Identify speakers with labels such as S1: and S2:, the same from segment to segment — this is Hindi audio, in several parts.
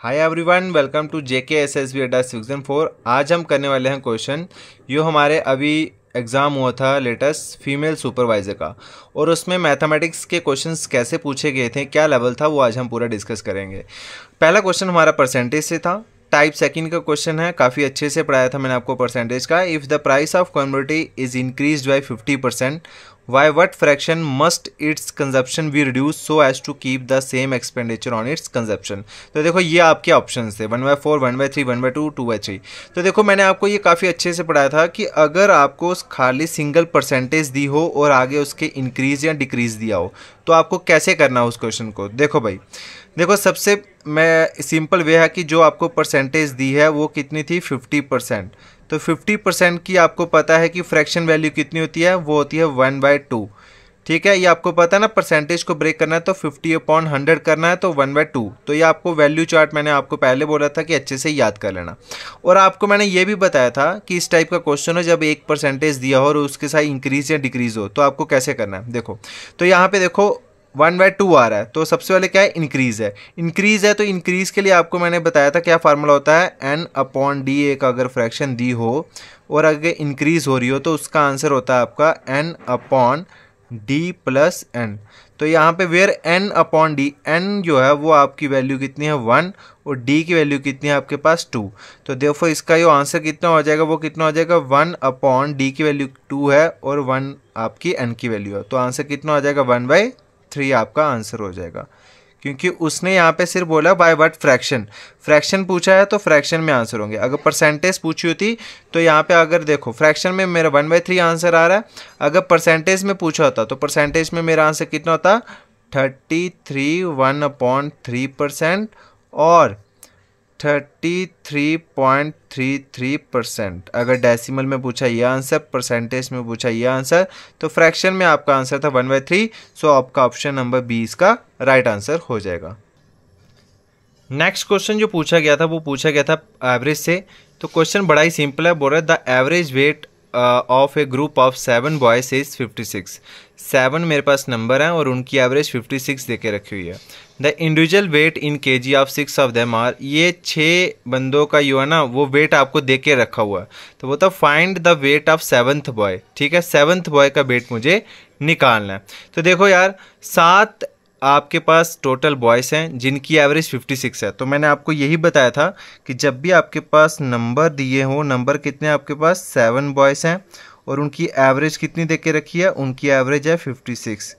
S1: Hi everyone, welcome to JKSSB Adda section 4। आज हम करने वाले हैं क्वेश्चन जो हमारे अभी एग्ज़ाम हुआ था लेटेस्ट फीमेल सुपरवाइज़र का, और उसमें मैथमेटिक्स के क्वेश्चंस कैसे पूछे गए थे, क्या लेवल था, वो आज हम पूरा डिस्कस करेंगे। पहला क्वेश्चन हमारा परसेंटेज से था। टाइप सेकंड का क्वेश्चन है, काफ़ी अच्छे से पढ़ाया था मैंने आपको परसेंटेज का। If the price of commodity is increase by 50%, why what fraction must its consumption be reduce so as to keep the same expenditure on its consumption. तो देखो ये आपके ऑप्शन थे 1/4, 1/3, 1/2, 2/3। तो देखो मैंने आपको ये काफ़ी अच्छे से पढ़ाया था कि अगर आपको खाली सिंगल परसेंटेज दी हो और आगे उसके इंक्रीज या डिक्रीज दिया हो तो आपको कैसे करना है उस क्वेश्चन को। देखो भाई, देखो सबसे मैं सिंपल वे है कि जो आपको परसेंटेज दी है वो कितनी थी 50%। तो 50% की आपको पता है कि फ्रैक्शन वैल्यू कितनी होती है, वो होती है 1/2। ठीक है, ये आपको पता है ना, परसेंटेज को ब्रेक करना है तो 50/100 करना है तो 1/2। तो ये आपको वैल्यू चार्ट मैंने आपको पहले बोला था कि अच्छे से याद कर लेना। और आपको मैंने ये भी बताया था कि इस टाइप का क्वेश्चन हो जब एक परसेंटेज दिया हो और उसके साथ इंक्रीज या डिक्रीज हो तो आपको कैसे करना है। देखो तो यहाँ पे देखो 1/2 आ रहा है तो सबसे पहले क्या है, इंक्रीज़ है। इंक्रीज़ है तो इंक्रीज़ के लिए आपको मैंने बताया था क्या फार्मूला होता है, n/d। एक अगर फ्रैक्शन दी हो और अगर इंक्रीज़ हो रही हो तो उसका आंसर होता है आपका n/d + n। तो यहाँ पे वेयर n/d, n जो है वो आपकी वैल्यू कितनी है 1 और d की वैल्यू कितनी है आपके पास 2। तो देखो इसका जो आंसर कितना हो जाएगा, वो कितना हो जाएगा 1/d की वैल्यू 2 है और 1 आपकी n की वैल्यू है। तो आंसर कितना हो जाएगा 1/3 आपका आंसर हो जाएगा, क्योंकि उसने यहाँ पे सिर्फ बोला बाय व्हाट फ्रैक्शन। फ्रैक्शन पूछा है तो फ्रैक्शन में आंसर होंगे। अगर परसेंटेज पूछी होती तो यहाँ पे अगर देखो फ्रैक्शन में मेरा 1/3 आंसर आ रहा है, अगर परसेंटेज में पूछा होता तो परसेंटेज में मेरा आंसर कितना होता 33 1/3% और 33.33%। अगर डेसिमल में पूछा ये आंसर, परसेंटेज में पूछा ये आंसर, तो फ्रैक्शन में आपका आंसर था 1/3। सो आपका ऑप्शन नंबर 20 का राइट आंसर हो जाएगा। नेक्स्ट क्वेश्चन जो पूछा गया था वो पूछा गया था एवरेज से। तो क्वेश्चन बड़ा ही सिंपल है, बोल रहा है the average weight of A group of 7 boys is 56। 7 मेरे पास नंबर हैं और उनकी एवरेज 56 देके रखी हुई है। The individual weight in kg of 6 of them are, ये 6 बंदों का जो है ना वो वेट आपको दे के रखा हुआ है। तो वो था find the weight of 7th boy. ठीक है, 7th बॉय का वेट मुझे निकालना है। तो देखो यार 7 आपके पास टोटल बॉयज़ हैं जिनकी एवरेज 56 है। तो मैंने आपको यही बताया था कि जब भी आपके पास नंबर दिए हों, नंबर कितने आपके पास 7 बॉयज़ हैं और उनकी एवरेज कितनी दे के रखी है, उनकी एवरेज है 56।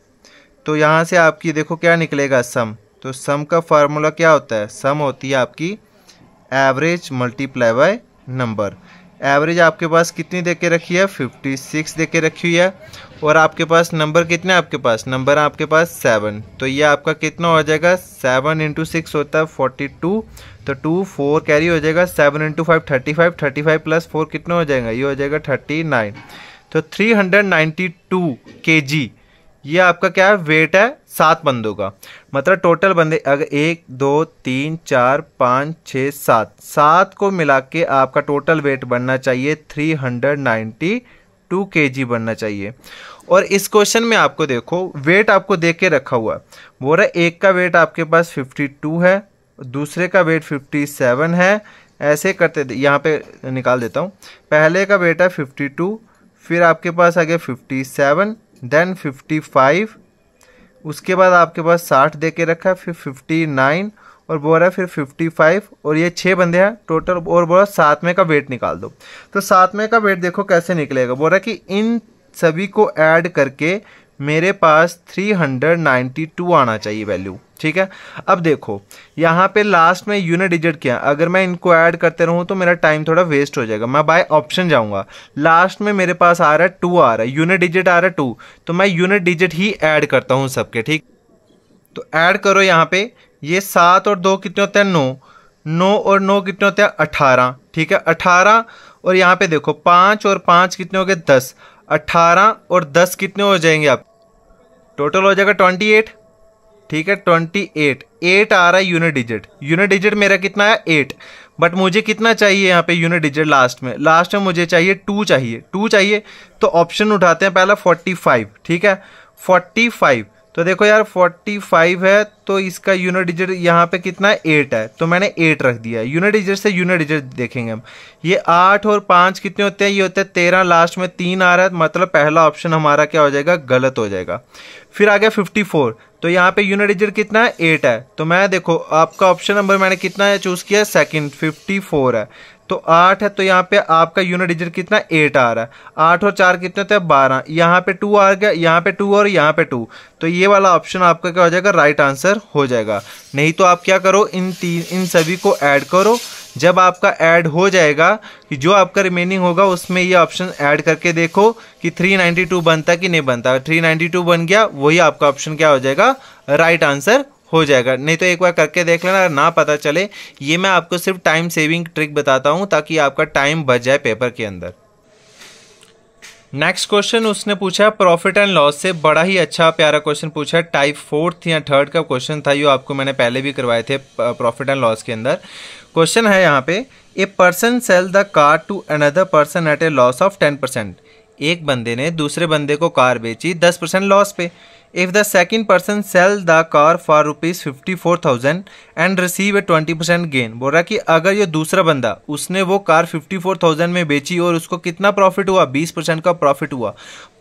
S1: तो यहाँ से आपकी देखो क्या निकलेगा सम। तो सम का फार्मूला क्या होता है, सम होती है आपकी average multiply by number. Average आपके पास कितनी दे के रखी है 56 दे के रखी हुई है और आपके पास नंबर कितने, आपके पास नंबर है आपके पास 7। तो ये आपका कितना हो जाएगा 7 × 6 होता है 42। तो 2 4 कैरी हो जाएगा, 7 × 5 35, 35 + 4 कितना हो जाएगा, ये हो जाएगा 39। तो 392 kg ये आपका क्या है, वेट है 7 बंदों का। मतलब टोटल बंदे अगर 1 2 3 4 5 6 7 को मिला के आपका टोटल वेट बनना चाहिए 392 kg बनना चाहिए। और इस क्वेश्चन में आपको देखो वेट आपको देख के रखा हुआ है, बोल रहा है एक का वेट आपके पास 52 है, दूसरे का वेट 57 है। ऐसे करते यहाँ पे निकाल देता हूँ। पहले का वेट है 52, फिर आपके पास आ गया 57, देन 55, उसके बाद आपके पास 60 दे के रखा है, फिर 59 और बोल रहा है फिर 55 और ये 6 बंदे हैं टोटल। और बोला 7वें का वेट निकाल दो। तो 7वें का वेट देखो कैसे निकलेगा, बोल रहा है कि इन सभी को ऐड करके मेरे पास 392 आना चाहिए वैल्यू। ठीक है, अब देखो यहाँ पे लास्ट में यूनिट डिजिट क्या, अगर मैं इनको ऐड करते रहूँ तो मेरा टाइम थोड़ा वेस्ट हो जाएगा। मैं बाय ऑप्शन जाऊँगा, लास्ट में मेरे पास आ रहा है 2 आ रहा है, यूनिट डिजिट आ रहा है 2, तो मैं यूनिट डिजिट ही ऐड करता हूँ सबके। ठीक, तो ऐड करो यहाँ पे, ये 7 और 2 कितने होते हैं 9, 9 और 9 कितने होते हैं 18। ठीक है, 18 और यहाँ पे देखो 5 और 5 कितने हो गए 10, 18 और 10 कितने हो जाएंगे आप, टोटल हो जाएगा 28। ठीक है, 28 8 आ रहा है यूनिट डिजिट। यूनिट डिजिट मेरा कितना है 8, बट मुझे कितना चाहिए यहाँ पे यूनिट डिजिट लास्ट में मुझे चाहिए 2 चाहिए, 2 चाहिए। तो ऑप्शन उठाते हैं पहला 45। ठीक है, 45 तो देखो यार 45 है तो इसका यूनिट डिजिट यहाँ पे कितना है 8 है, तो मैंने 8 रख दिया है। यूनिट डिजिट से यूनिट डिजिट देखेंगे हम, ये 8 और 5 कितने होते हैं, ये होते हैं 13, लास्ट में 3 आ रहा है, मतलब पहला ऑप्शन हमारा क्या हो जाएगा, गलत हो जाएगा। फिर आ गया 54, तो यहाँ पे यूनिट डिजिट कितना है 8 है, तो मैं देखो आपका ऑप्शन नंबर मैंने कितना है चूज किया, सेकंड 54 है, तो 8 है, तो यहाँ पे आपका यूनिट डिजिट कितना 8 आ रहा है। 8 और 4 कितने होते हैं 12, यहाँ पे 2 आ गया, यहाँ पे 2 और यहाँ पे 2, तो ये वाला ऑप्शन आपका क्या हो जाएगा, राइट आंसर हो जाएगा। नहीं तो आप क्या करो, इन सभी को ऐड करो, जब आपका ऐड हो जाएगा कि जो आपका रिमेनिंग होगा उसमें ये ऑप्शन ऐड करके देखो कि 392 बनता कि नहीं बनता। 392 बन गया, वही आपका ऑप्शन क्या हो जाएगा, राइट आंसर हो जाएगा। नहीं तो एक बार करके देख लेना, अगर ना पता चले, ये मैं आपको सिर्फ टाइम सेविंग ट्रिक बताता हूं ताकि आपका टाइम बच जाए पेपर के अंदर। नेक्स्ट क्वेश्चन उसने पूछा प्रॉफिट एंड लॉस से, बड़ा ही अच्छा प्यारा क्वेश्चन पूछा है, टाइप 4th या 3rd का क्वेश्चन था, ये आपको मैंने पहले भी करवाए थे प्रॉफिट एंड लॉस के अंदर। क्वेश्चन है यहाँ पे, a person sell the car to another person at a loss of 10%। एक बंदे ने दूसरे बंदे को कार बेची 10% लॉस पे। If the second person sell the car for ₹54,000 and receive a 20% gain. बोल रहा कि अगर ये दूसरा बंदा उसने वो कार 54,000 में बेची और उसको कितना प्रॉफिट हुआ, 20% का प्रॉफिट हुआ,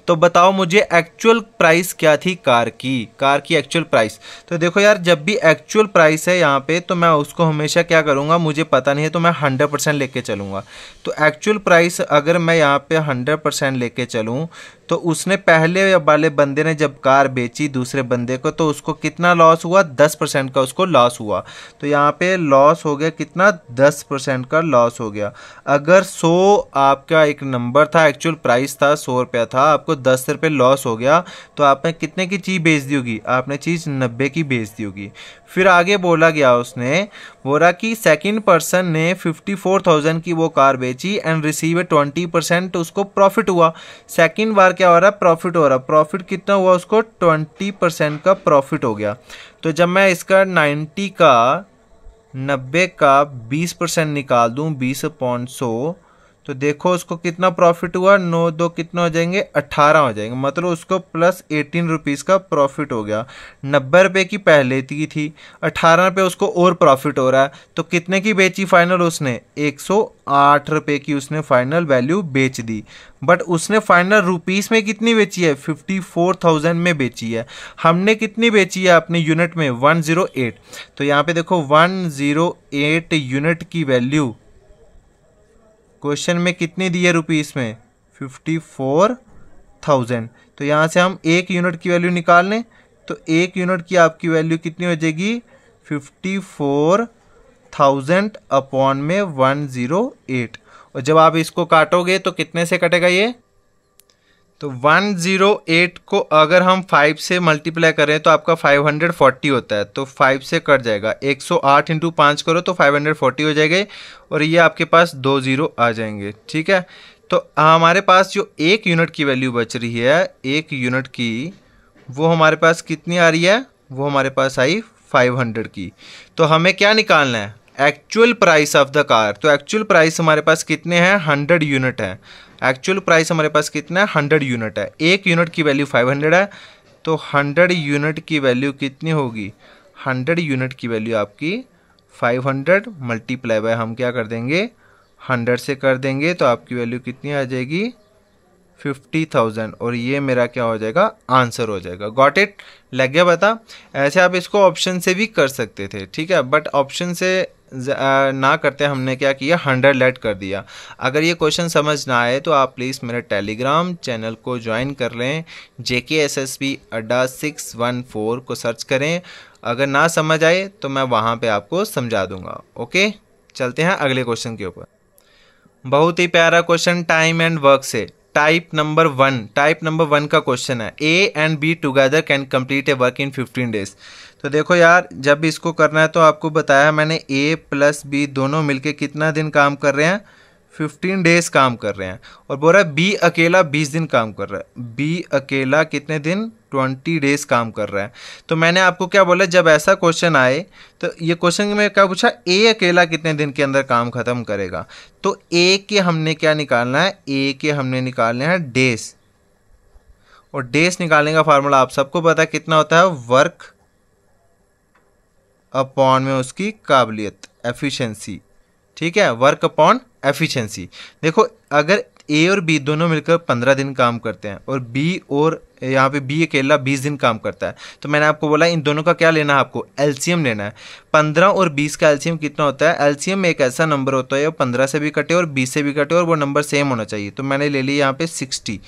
S1: तो बताओ मुझे एक्चुअल प्राइस क्या थी कार की एक्चुअल प्राइस। तो देखो यार, जब भी एक्चुअल प्राइस है यहाँ पे तो मैं उसको हमेशा क्या करूँगा, मुझे पता नहीं है तो मैं 100% लेके चलूँगा। तो एक्चुअल प्राइस अगर मैं यहाँ पे 100% लेके चलूँ तो उसने पहले वाले बंदे ने जब कार बेची दूसरे बंदे को तो उसको कितना लॉस हुआ, 10% का उसको लॉस हुआ। तो यहाँ पे लॉस हो गया कितना, 10% का लॉस हो गया। अगर 100 आपका एक नंबर था, एक्चुअल प्राइस था 100 रुपया था, आपको 10 रुपये लॉस हो गया, तो आपने कितने की चीज़ बेच दी होगी, आपने चीज़ 90 की बेच दी होगी। फिर आगे बोला गया, उसने बोला कि सेकंड पर्सन ने 54,000 की वो कार बेची एंड रिसीव 20% उसको प्रॉफिट हुआ। सेकंड बार क्या हो रहा है, प्रॉफिट हो रहा। प्रॉफिट कितना हुआ उसको, 20% का प्रॉफिट हो गया। तो जब मैं इसका 90 का 20% निकाल दूं, 20/100, तो देखो उसको कितना प्रॉफिट हुआ, 9 2 कितना हो जाएंगे, 18 हो जाएंगे, मतलब उसको प्लस 18 रुपीज़ का प्रॉफिट हो गया। 90 रुपये की पहले की थी, 18 रुपये उसको और प्रॉफिट हो रहा है। तो कितने की बेची फाइनल उसने, 108 रुपये की उसने फाइनल वैल्यू बेच दी। बट उसने फाइनल रुपीस में कितनी बेची है, 54,000 में बेची है। हमने कितनी बेची है अपने यूनिट में, 108। तो यहाँ पे देखो 108 यूनिट की वैल्यू क्वेश्चन में कितनी दी है रुपीस में, 54,000। तो यहाँ से हम एक यूनिट की वैल्यू निकाल लें, तो एक यूनिट की आपकी वैल्यू कितनी हो जाएगी, 54,000 अपॉन में 108। और जब आप इसको काटोगे तो कितने से कटेगा ये, तो 108 को अगर हम 5 से मल्टीप्लाई करें तो आपका 540 होता है, तो 5 से कट जाएगा। 108 इंटू 5 करो तो 540 हो जाएगा, और ये आपके पास 2 0 आ जाएंगे। ठीक है, तो हमारे पास जो एक यूनिट की वैल्यू बच रही है, एक यूनिट की, वो हमारे पास कितनी आ रही है, वो हमारे पास आई 500 की। तो हमें क्या निकालना है, actual price of the car. तो एक्चुअल प्राइस हमारे पास कितने हैं, 100 यूनिट है। एक्चुअल प्राइस हमारे पास कितना है, 100 यूनिट है। एक यूनिट की वैल्यू 500 है, तो 100 यूनिट की वैल्यू कितनी होगी, 100 यूनिट की वैल्यू आपकी 500 मल्टीप्लाई बाय हम क्या कर देंगे, 100 से कर देंगे, तो आपकी वैल्यू कितनी आ जाएगी, 50,000। और ये मेरा क्या हो जाएगा, आंसर हो जाएगा। गॉट इट, लग गया पता। ऐसे आप इसको ऑप्शन से भी कर सकते थे, ठीक है, बट ऑप्शन से ना करते हमने क्या किया, 100 लेट कर दिया। अगर ये क्वेश्चन समझ ना आए तो आप प्लीज़ मेरे टेलीग्राम चैनल को ज्वाइन कर लें, JKSSB अड्डा 614 को सर्च करें। अगर ना समझ आए तो मैं वहाँ पे आपको समझा दूंगा। ओके, चलते हैं अगले क्वेश्चन के ऊपर। बहुत ही प्यारा क्वेश्चन टाइम एंड वर्क से, टाइप नंबर 1 का क्वेश्चन है। A and B together can complete A work in 15 days. तो देखो यार, जब इसको करना है तो आपको बताया मैंने, A प्लस B दोनों मिलके कितना दिन काम कर रहे हैं, 15 डेज काम कर रहे हैं। और बोल रहा है B अकेला 20 दिन काम कर रहा है। B अकेला कितने दिन, 20 डेज काम कर रहा है। तो मैंने आपको क्या बोला, जब ऐसा क्वेश्चन आए तो ये क्वेश्चन में क्या पूछा, A अकेला कितने दिन के अंदर काम खत्म करेगा। तो A के हमने क्या निकालना है, A के हमने निकालने हैं डेज, और डेज निकालने का फार्मूला आप सबको पता है कितना होता है, वर्क अपॉन में उसकी काबिलियत, एफिशिएंसी। ठीक है, वर्क अपॉन एफिशिएंसी। देखो अगर ए और बी दोनों मिलकर 15 दिन काम करते हैं और बी और यहाँ पे बी अकेला 20 दिन काम करता है, तो मैंने आपको बोला इन दोनों का क्या लेना है, आपको एलसीएम लेना है। 15 और 20 का एलसीएम कितना होता है, एलसीएम एक ऐसा नंबर होता है 15 से भी कटे और 20 से भी कटे और वो नंबर सेम होना चाहिए। तो मैंने ले लिया यहाँ पे 60।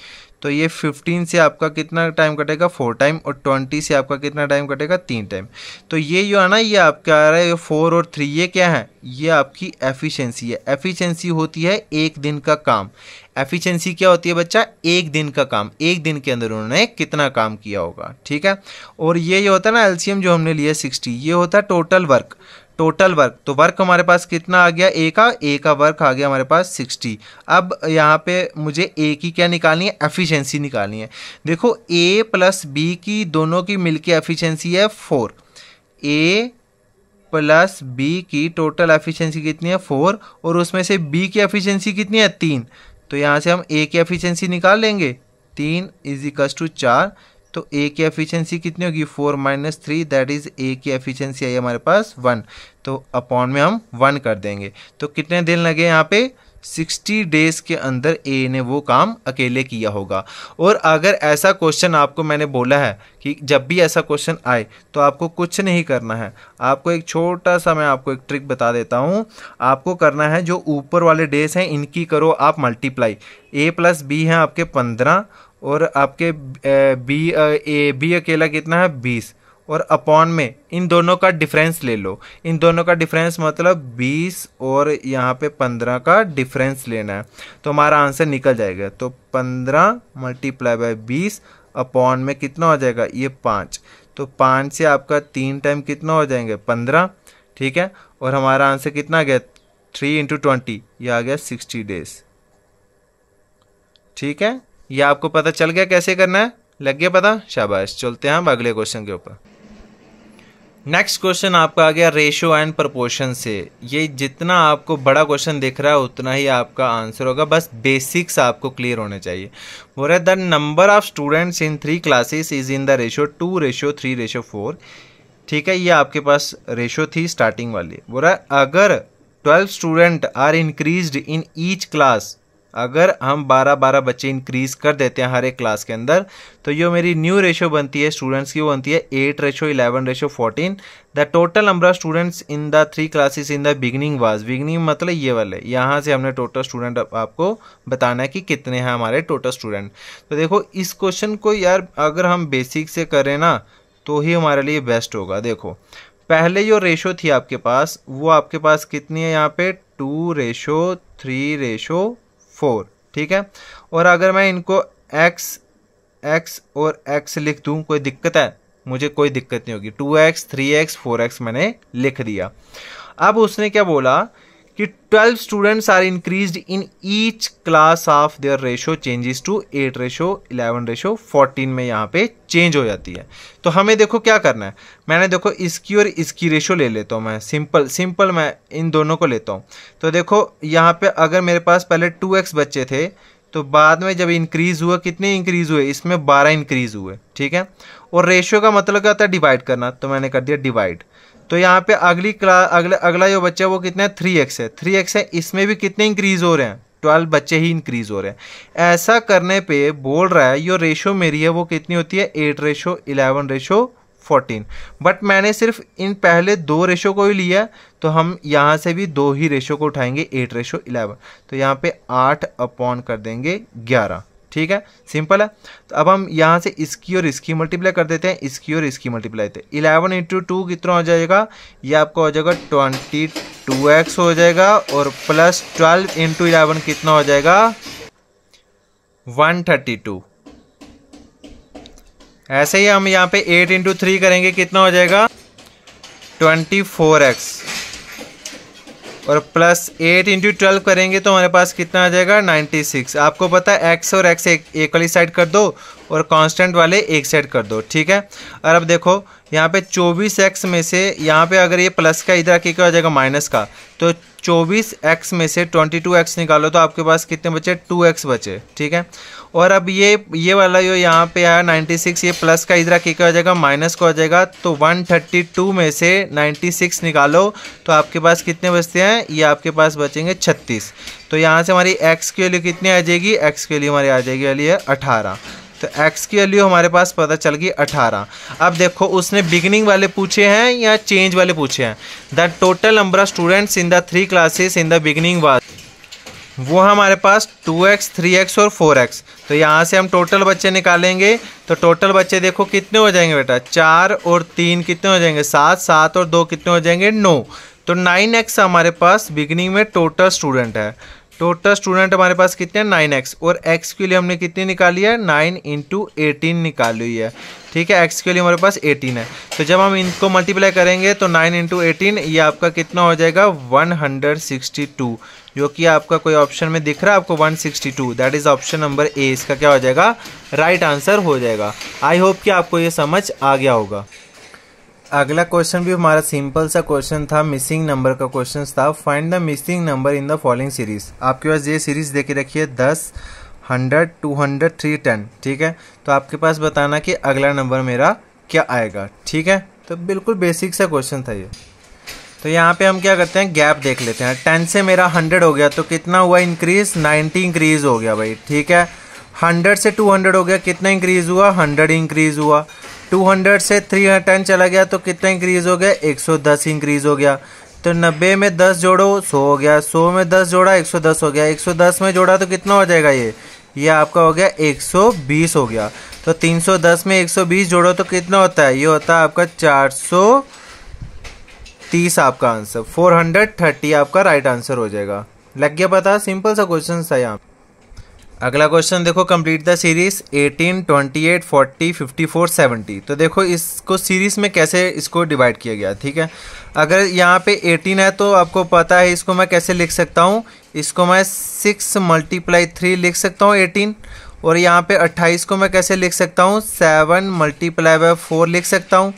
S1: तो ये 15 से आपका कितना टाइम कटेगा, 4 टाइम, और 20 से आपका कितना टाइम कटेगा, 3 टाइम। तो ये जो है ना, ये आपका आ रहा है 4 और 3, ये क्या है, ये आपकी एफिशिएंसी है। एफिशिएंसी होती है एक दिन का काम। एफिशिएंसी क्या होती है बच्चा, एक दिन का काम, एक दिन के अंदर उन्होंने कितना काम किया होगा। ठीक है, और ये जो होता है ना एलसीएम जो हमने लिया 60, ये होता है टोटल वर्क। टोटल वर्क, तो वर्क हमारे पास कितना आ गया, ए का वर्क आ गया हमारे पास 60। अब यहाँ पे मुझे ए की क्या निकालनी है, एफिशिएंसी निकालनी है। देखो ए प्लस बी की दोनों की मिलके एफिशिएंसी है 4। ए प्लस बी की टोटल एफिशिएंसी कितनी है, 4, और उसमें से बी की एफिशिएंसी कितनी है, 3। तो यहाँ से हम ए की एफिशिएंसी निकाल लेंगे, 3 = 4। तो ए की एफिशिएंसी कितनी होगी, 4 - 3, दैट इज ए की एफिशिएंसी आई हमारे पास 1। तो अपॉन में हम 1 कर देंगे। तो कितने दिन लगे यहाँ पे, 60 डेज के अंदर ए ने वो काम अकेले किया होगा। और अगर ऐसा क्वेश्चन आपको मैंने बोला है कि जब भी ऐसा क्वेश्चन आए तो आपको कुछ नहीं करना है, आपको एक छोटा सा मैं आपको एक ट्रिक बता देता हूँ। आपको करना है जो ऊपर वाले डेज हैं इनकी करो आप मल्टीप्लाई। ए प्लस बी हैं आपके 15 और आपके बी अकेला कितना है 20, और अपॉन में इन दोनों का डिफरेंस ले लो। इन दोनों का डिफरेंस मतलब 20 और यहाँ पे 15 का डिफरेंस लेना है, तो हमारा आंसर निकल जाएगा। तो 15 × 20 अपॉन में कितना हो जाएगा, ये 5। तो 5 से आपका 3 टाइम कितना हो जाएंगे, 15। ठीक है, और हमारा आंसर कितना आ गया, 3 × 20, ये आ गया 60 डेज। ठीक है, ये आपको पता चल गया कैसे करना है, लग गया पता, शाबाश। चलते हैं हम अगले क्वेश्चन के ऊपर। नेक्स्ट क्वेश्चन आपका आ गया रेशियो एंड प्रोपोर्शन से। ये जितना आपको बड़ा क्वेश्चन दिख रहा है उतना ही आपका आंसर होगा, बस बेसिक्स आपको क्लियर होने चाहिए। बोल रहा है the number of students in 3 classes is in the ratio 2:3:4। ठीक है, ये आपके पास रेशियो थी स्टार्टिंग वाली। बोल रहा है अगर 12 student are increased in each class, अगर हम 12 बच्चे इंक्रीज कर देते हैं हर एक क्लास के अंदर, तो ये मेरी न्यू रेशियो बनती है स्टूडेंट्स की, वो बनती है 8:11:14। The total number of students in the 3 classes in the beginning was, beginning मतलब ये वाले, यहाँ से हमने टोटल स्टूडेंट आपको बताना है कि कितने हैं हमारे टोटल स्टूडेंट। तो देखो इस क्वेश्चन को यार अगर हम बेसिक से करें ना तो ही हमारे लिए बेस्ट होगा। देखो पहले जो रेशो थी आपके पास वो आपके पास कितनी है, यहाँ पे 2:3:4। ठीक है, और अगर मैं इनको x और x लिख दूं, कोई दिक्कत है, मुझे कोई दिक्कत नहीं होगी। 2x 3x 4x मैंने लिख दिया। अब उसने क्या बोला कि 12 students are increased in each class of their ratio changes to 8:11:14 में यहाँ पे चेंज हो जाती है। तो हमें देखो क्या करना है, मैंने देखो इसकी और इसकी रेशो ले लेता हूँ मैं, सिंपल मैं इन दोनों को लेता हूँ। तो देखो यहाँ पे अगर मेरे पास पहले 2x बच्चे थे तो बाद में जब इंक्रीज हुआ, कितने इंक्रीज हुए, इसमें 12 इंक्रीज हुए। ठीक है, और रेशियो का मतलब क्या होता है, डिवाइड करना, तो मैंने कर दिया डिवाइड। तो यहाँ पे अगला जो बच्चा वो कितना है, 3x है। 3x है, इसमें भी कितने इंक्रीज हो रहे हैं, 12 बच्चे ही इंक्रीज हो रहे हैं। ऐसा करने पे बोल रहा है जो रेशो मेरी है वो कितनी होती है, 8:11:14। बट मैंने सिर्फ इन पहले 2 रेशो को ही लिया, तो हम यहाँ से भी 2 ही रेशो को उठाएंगे, 8:11। तो यहाँ पे 8 अपॉन कर देंगे 11। ठीक है, सिंपल है। तो अब हम यहाँ से इसकी और इसकी मल्टीप्लाई कर देते हैं, इसकी और इसकी मल्टीप्लाई देते हैं। 11 × 2 कितना हो जाएगा, ये आपका हो जाएगा 22x हो जाएगा, और प्लस 12 × 11 कितना हो जाएगा, 132। ऐसे ही हम यहाँ पे 8 × 3 करेंगे, कितना हो जाएगा 24x, और प्लस 8 × 12 करेंगे तो हमारे पास कितना आ जाएगा 96। आपको पता है x और x एक वाली साइड कर दो और कांस्टेंट वाले एक साइड कर दो। ठीक है, और अब देखो यहाँ पे 24x में से यहाँ पे अगर ये प्लस का इधर आके क्या हो जाएगा माइनस का, तो 24x में से 22x निकालो तो आपके पास कितने बचे, 2x बचे, ठीक है। और अब ये वाला जो यहाँ पे आया 96, ये प्लस का इधर आके क्या हो जाएगा माइनस का हो जाएगा, तो 132 में से 96 निकालो तो आपके पास कितने बचते हैं, ये आपके पास बचेंगे 36। तो यहाँ से हमारी x की वैल्यू कितनी आ जाएगी, x की वैल्यू हमारी आ जाएगी वाली है 18। तो x की वैल्यू हमारे पास पता चल गई 18। अब देखो उसने बिगिनिंग वाले पूछे हैं या चेंज वाले पूछे हैं। The total number of students in the 3 classes in the beginning was, वो हमारे पास 2x, 3x और 4x। तो यहाँ से हम टोटल बच्चे निकालेंगे तो टोटल बच्चे देखो कितने हो जाएंगे बेटा, 4 और 3 कितने हो जाएंगे 7, 7 और 2 कितने हो जाएंगे 9। तो 9x हमारे पास बिगिनिंग में टोटल स्टूडेंट है। टोटल स्टूडेंट हमारे पास कितने हैं 9x, और x के लिए हमने कितनी निकाली है 9 × 18 निकाली हुई है, ठीक है। x के लिए हमारे पास 18 है। तो जब हम इनको मल्टीप्लाई करेंगे तो 9 × 18 ये आपका कितना हो जाएगा 162, जो कि आपका कोई ऑप्शन में दिख रहा है आपको 162, that is option number A, इसका क्या हो जाएगा राइट आंसर हो जाएगा। आई होप कि आपको ये समझ आ गया होगा। अगला क्वेश्चन भी हमारा सिंपल सा क्वेश्चन था, मिसिंग नंबर का क्वेश्चन था। Find the missing number in the following series. आपके पास ये सीरीज दे के रखिए 10, 100, 200, 310, ठीक है। तो आपके पास बताना कि अगला नंबर मेरा क्या आएगा, ठीक है। तो बिल्कुल बेसिक सा क्वेश्चन था ये। तो यहाँ पे हम क्या करते हैं गैप देख लेते हैं। 10 से मेरा 100 हो गया तो कितना हुआ इंक्रीज, 90 इंक्रीज हो गया भाई, ठीक है। 100 से 200 हो गया, कितना इंक्रीज हुआ 100 इंक्रीज हुआ। 200 से 310 चला गया तो कितना इंक्रीज हो गया 110 इंक्रीज हो गया। तो 90 में 10 जोड़ो 100 हो गया, 100 में 10 जोड़ा 110 हो गया, 110 में जोड़ा तो कितना हो जाएगा ये आपका हो गया 120 हो गया। तो 310 में 120 जोड़ो तो कितना होता है, ये होता है आपका 430 आपका आंसर, 430 आपका राइट आंसर हो जाएगा। लग गया पता, सिंपल सा क्वेश्चन था यहाँ। अगला क्वेश्चन देखो, कंप्लीट द सीरीज 18, 28, 40, 54, 70। तो देखो इसको सीरीज में कैसे इसको डिवाइड किया गया, ठीक है। अगर यहाँ पे 18 है तो आपको पता है इसको मैं कैसे लिख सकता हूँ, इसको मैं 6 × 3 लिख सकता हूँ 18। और यहाँ पे 28 को मैं कैसे लिख सकता हूँ 7 × 4 लिख सकता हूँ।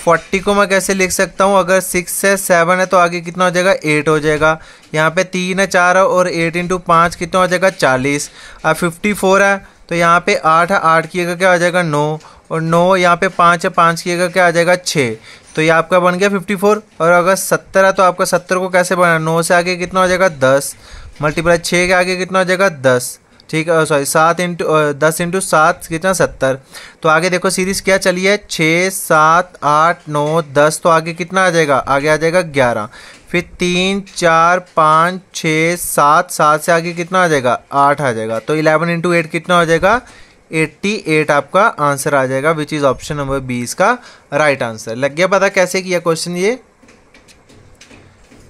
S1: 40 को मैं कैसे लिख सकता हूँ, अगर 6 से 7 है तो आगे कितना हो जाएगा 8 हो जाएगा। यहाँ पे 3 है 4 है और 8 × 5 कितना हो जाएगा 40। अब 54 है तो यहाँ पे 8 है, 8 की जगह क्या आ जाएगा 9, और 9 यहाँ पे 5 है, 5 की जगह क्या आ जाएगा 6। तो ये आपका बन गया 54। और अगर 70 है तो आपका 70 को कैसे बना, 9 से आगे कितना हो जाएगा 10 मल्टीप्लाई 6 के आगे कितना हो जाएगा 10, ठीक है। सॉरी 10 × 7 कितना 70। तो आगे देखो सीरीज क्या चली है 6, 7, 8, 9, 10। तो आगे कितना आ जाएगा, आगे आ जाएगा 11। फिर 3, 4, 5, 6, 7, 7 से आगे कितना आ जाएगा 8 आ जाएगा। तो 11 × 8 कितना हो जाएगा 88 आपका आंसर आ जाएगा, which is option number B इसका राइट आंसर। लग गया पता कैसे किया क्वेश्चन ये।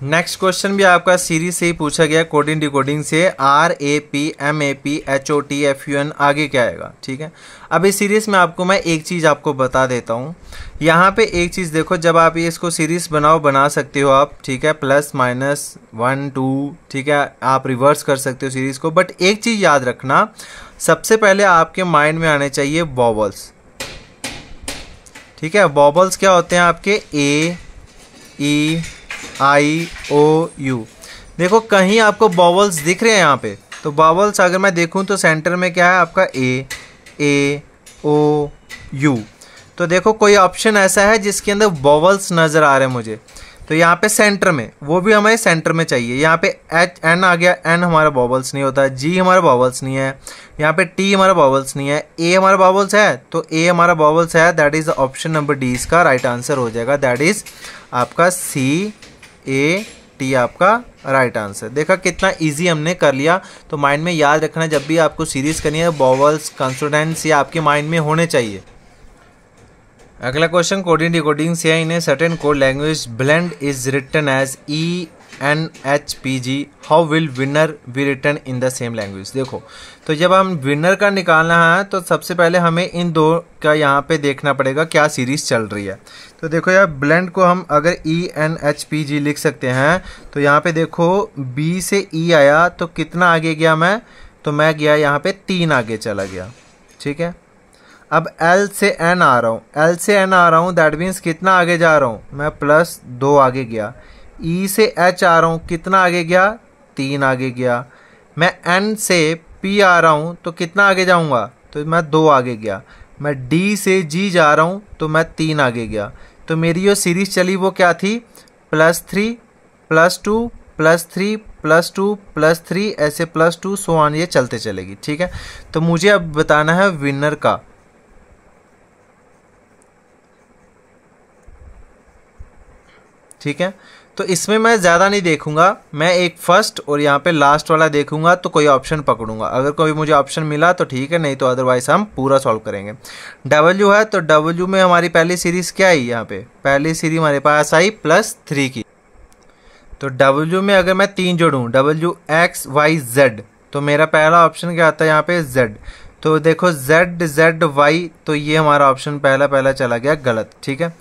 S1: नेक्स्ट क्वेश्चन भी आपका सीरीज से ही पूछा गया, कोडिंग डिकोडिंग से। RAP MAP HOT FUN आगे क्या आएगा, ठीक है। अब इस सीरीज में आपको मैं एक चीज़ आपको बता देता हूँ। यहाँ पे एक चीज़ देखो, जब आप ये इसको सीरीज बना सकते हो आप, ठीक है, प्लस माइनस 1 2, ठीक है, आप रिवर्स कर सकते हो सीरीज को। बट एक चीज़ याद रखना, सबसे पहले आपके माइंड में आने चाहिए वॉवल्स, ठीक है। वॉवल्स क्या होते हैं आपके A E I O U। देखो कहीं आपको वॉवल्स दिख रहे हैं यहाँ पे, तो वॉवल्स अगर मैं देखूँ तो सेंटर में क्या है आपका A O U। तो देखो कोई ऑप्शन ऐसा है जिसके अंदर वॉवल्स नज़र आ रहे हैं मुझे, तो यहाँ पे सेंटर में, वो भी हमें सेंटर में चाहिए। यहाँ पे N आ गया, N हमारा वॉवल्स नहीं होता, G हमारा वॉवल्स नहीं है, यहाँ पे T हमारा वॉवल्स नहीं है, A हमारा वॉवल्स है, तो A हमारा वॉवल्स है, that is option number D इसका राइट आंसर हो जाएगा, दैट इज आपका CAT आपका राइट आंसर। देखा कितना इजी हमने कर लिया। तो माइंड में याद रखना, जब भी आपको सीरीज करनी है वॉवल्स कंसोनेंट्स या आपके माइंड में होने चाहिए। अगला क्वेश्चन, कोडिंग डिकोडिंग से in a certain code language blend is written as ENHPG, how will winner be written in the same language. देखो तो जब हम विनर का निकालना है तो सबसे पहले हमें इन दो का यहाँ पे देखना पड़ेगा क्या सीरीज चल रही है। तो देखो यार ब्लेंड को हम अगर ENHPG लिख सकते हैं, तो यहाँ पे देखो B से E आया तो कितना आगे गया मैं, तो मैं गया यहाँ पे 3 आगे चला गया, ठीक है। अब L से N आ रहा हूँ, L से N आ रहा हूँ, दैट मीन्स कितना आगे जा रहा हूँ मैं, +2 आगे गया। E से H आ रहा हूँ, कितना आगे गया, 3 आगे गया। मैं N से P आ रहा हूँ तो कितना आगे जाऊँगा, तो मैं 2 आगे गया। मैं D से G जा रहा हूँ तो मैं 3 आगे गया। तो मेरी जो सीरीज चली वो क्या थी, +3 +2 +3 +2 +3 ऐसे +2 सो ऑन, ये चलते चलेगी। ठीक है, तो मुझे अब बताना है विनर का। ठीक है, तो इसमें मैं ज़्यादा नहीं देखूंगा, मैं एक फर्स्ट और यहाँ पे लास्ट वाला देखूंगा, तो कोई ऑप्शन पकड़ूंगा। अगर कोई मुझे ऑप्शन मिला तो ठीक है, नहीं तो अदरवाइज हम पूरा सॉल्व करेंगे। W है तो W में हमारी पहली सीरीज क्या आई, यहाँ पे पहली सीरीज हमारे पास आई +3 की। तो W में अगर मैं 3 जोड़ूँ, W X Y Z, तो मेरा पहला ऑप्शन क्या आता है यहाँ पे, Z। तो देखो Z Z Y, तो ये हमारा ऑप्शन पहला चला गया गलत। ठीक है,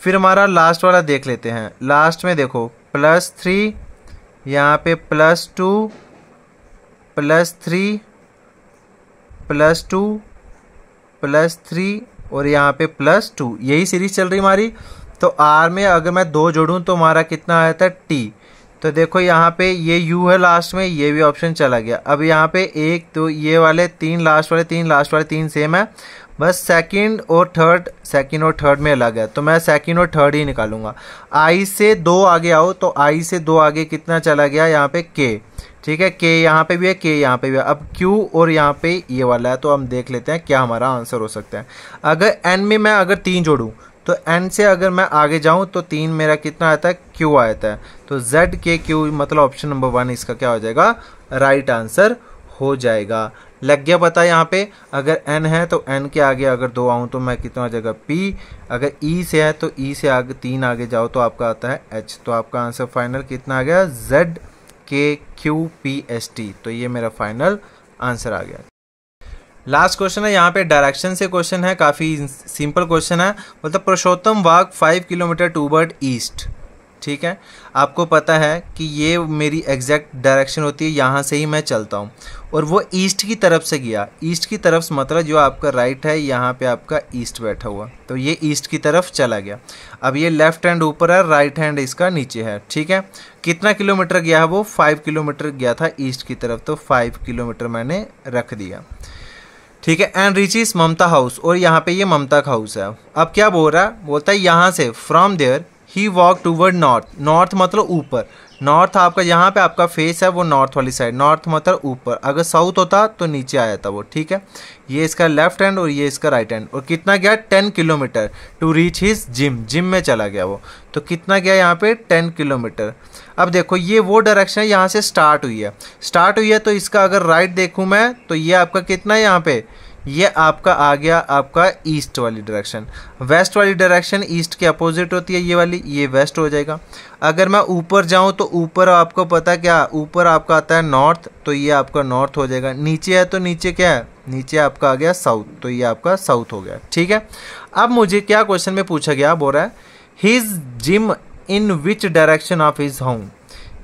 S1: फिर हमारा लास्ट वाला देख लेते हैं। लास्ट में देखो +3, यहाँ पे +2 +3 +2 +3 और यहाँ पे +2, यही सीरीज चल रही हमारी। तो R में अगर मैं 2 जोड़ूँ तो हमारा कितना आता है, T। तो देखो यहाँ पे ये U है लास्ट में, ये भी ऑप्शन चला गया। अब यहाँ पे एक तो ये वाले 3 लास्ट वाले 3 सेम है, बस सेकंड और थर्ड में अलग है, तो मैं सेकंड और थर्ड ही निकालूंगा। I से 2 आगे आओ, तो I से 2 आगे कितना चला गया, यहाँ पे K। ठीक है, K यहाँ पे भी है, K यहाँ पे भी है। अब Q और यहाँ पे ये वाला है, तो हम देख लेते हैं क्या हमारा आंसर हो सकता है। अगर N में मैं अगर 3 जोड़ूँ, तो N से अगर मैं आगे जाऊं तो 3 मेरा कितना आता है, Q आता है। तो ZKQ मतलब ऑप्शन नंबर 1 इसका क्या हो जाएगा, राइट आंसर हो जाएगा। लग गया पता यहाँ पे। अगर N है तो N के आगे अगर 2 आऊँ तो मैं कितना हो जाएगा, P। अगर E से है तो E से आगे 3 आगे जाओ तो आपका आता है H। तो आपका आंसर फाइनल कितना आ गया, ZKQPST। तो ये मेरा फाइनल आंसर आ गया। लास्ट क्वेश्चन है यहाँ पे डायरेक्शन से क्वेश्चन है, काफ़ी सिंपल क्वेश्चन है। मतलब पुरुषोत्तम वॉक 5 किलोमीटर टूवर्ड ईस्ट। ठीक है, आपको पता है कि ये मेरी एग्जैक्ट डायरेक्शन होती है, यहाँ से ही मैं चलता हूँ और वो ईस्ट की तरफ से गया। ईस्ट की तरफ से मतलब जो आपका राइट है, यहाँ पे आपका ईस्ट बैठा हुआ, तो ये ईस्ट की तरफ चला गया। अब ये लेफ्ट हैंड ऊपर है, राइट हैंड इसका नीचे है। ठीक है, कितना किलोमीटर गया है वो, 5 किलोमीटर गया था ईस्ट की तरफ, तो 5 किलोमीटर मैंने रख दिया। ठीक है, एंड रीचेस ममता हाउस, और यहाँ पे ये ममता का हाउस है। अब क्या बोल रहा है, बोलता है यहाँ से from there he walk toward north. North मतलब ऊपर, नॉर्थ आपका यहाँ पे आपका फेस है वो नॉर्थ वाली साइड, नॉर्थ मतलब ऊपर। अगर साउथ होता तो नीचे आया था वो। ठीक है, ये इसका लेफ्ट हैंड और ये इसका राइट हैंड। और कितना गया, 10 kilometre to reach his gym. Gym में चला गया वो, तो कितना गया यहाँ पे, 10 किलोमीटर। अब देखो ये वो डायरेक्शन है, यहाँ से स्टार्ट हुई है, तो इसका अगर राइट देखूँ मैं तो ये आपका कितना है यहाँ पे, ये आपका आ गया आपका ईस्ट वाली डायरेक्शन। वेस्ट वाली डायरेक्शन ईस्ट के अपोजिट होती है ये वाली, ये वेस्ट हो जाएगा। अगर मैं ऊपर जाऊं तो ऊपर आपको पता क्या, ऊपर आपका आता है नॉर्थ, तो ये आपका नॉर्थ हो जाएगा। नीचे है तो नीचे क्या है, नीचे आपका आ गया साउथ, तो ये आपका साउथ हो गया। ठीक है, अब मुझे क्या क्वेश्चन में पूछा गया, बोल रहा है his gym in which direction of his home.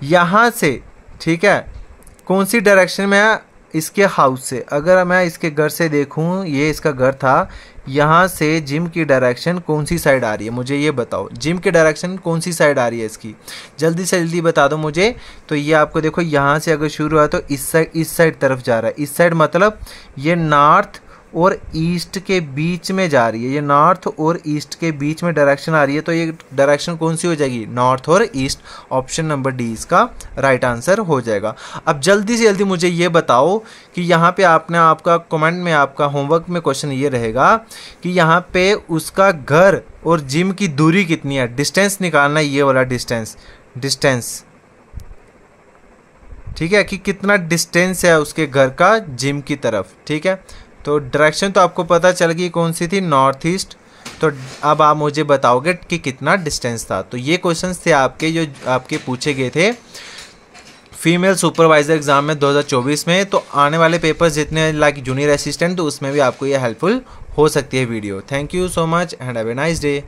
S1: यहाँ से, ठीक है, कौन सी डायरेक्शन में है, इसके हाउस से। अगर मैं इसके घर से देखूं, ये इसका घर था, यहाँ से जिम की डायरेक्शन कौन सी साइड आ रही है, मुझे ये बताओ। जिम की डायरेक्शन कौन सी साइड आ रही है इसकी, जल्दी से जल्दी बता दो मुझे। तो ये आपको देखो यहाँ से अगर शुरू हुआ तो इस साइड तरफ जा रहा है। इस साइड मतलब ये नॉर्थ और ईस्ट के बीच में जा रही है, ये नॉर्थ और ईस्ट के बीच में डायरेक्शन आ रही है। तो ये डायरेक्शन कौन सी हो जाएगी, नॉर्थ और ईस्ट। ऑप्शन नंबर डी इसका राइट आंसर हो जाएगा। अब जल्दी से जल्दी मुझे ये बताओ कि यहाँ पे आपने, आपका कमेंट में, आपका होमवर्क में क्वेश्चन ये रहेगा कि यहाँ पे उसका घर और जिम की दूरी कितनी है। डिस्टेंस निकालना है, ये वाला डिस्टेंस। ठीक है, कि कितना डिस्टेंस है उसके घर का जिम की तरफ। ठीक है, तो डायरेक्शन तो आपको पता चल गई कौन सी थी, नॉर्थ ईस्ट। तो अब आप मुझे बताओगे कि कितना डिस्टेंस था। तो ये क्वेश्चंस थे आपके, जो आपके पूछे गए थे फीमेल सुपरवाइजर एग्जाम में 2024 में। तो आने वाले पेपर्स जितने लाइक जूनियर असिस्टेंट, तो उसमें भी आपको ये हेल्पफुल हो सकती है video. Thank you so much and have a nice day.